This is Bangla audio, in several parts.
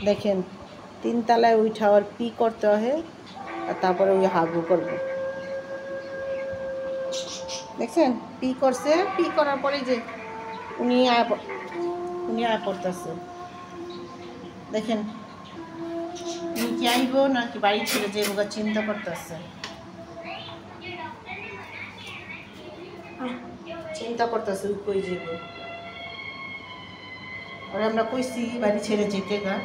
দেখেন 3 তলায় উঠা আর পি করতে হয় আর তারপরে ওই হাগু করব দেখছেন পি করছে পি করার পরে যে উনি আয় পড়তেছে দেখেন উনি কি আইব নাকি বাড়ি ছেড়ে যে ওরা চিন্তা করতেছে ওই কই যাবো আর আমরা কইছি বাড়ি ছেড়ে যেতে গা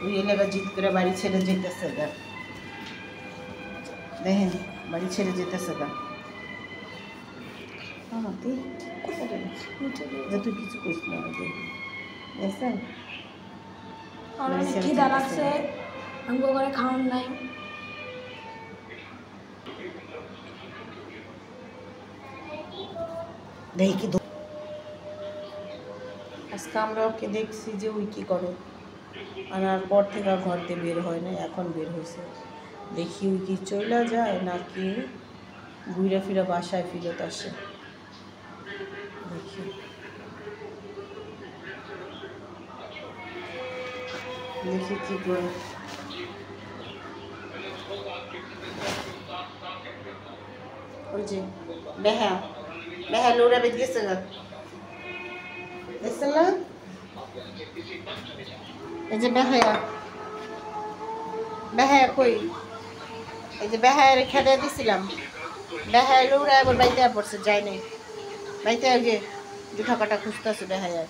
ওই এলাকা জিত করে বাড়ি ছেড়ে যেতেছে গা দেখেন বাড়ি ছেড়ে যেতেছে গা তুই কিছু কইস না দেখছেন খিদা লাগছে আমগো ঘরে খাওয়ান নাই দেখি আজকে আমরা ওকে দেখছি যে ওই কী করে আনার পর থেকে আর ঘর থেকে বের হয় না এখন বের হয়েছে দেখি ওই কি চলে যায় নাকি ঘুরে ফিরে বাসায় ফিরত আসে দেখি দেখি কি করে ওই যে বেহা লোরা বেদ গেছে গা দেখছেন না এই যে বেহায়া কই এই যে বেহায়ের খেতে দিছিলাম বেহায় লোরা এবার বাইতে পড়ছে যায় নাই বাইতে আগে জুঠা কাটা খুঁজতেছে বেহায়া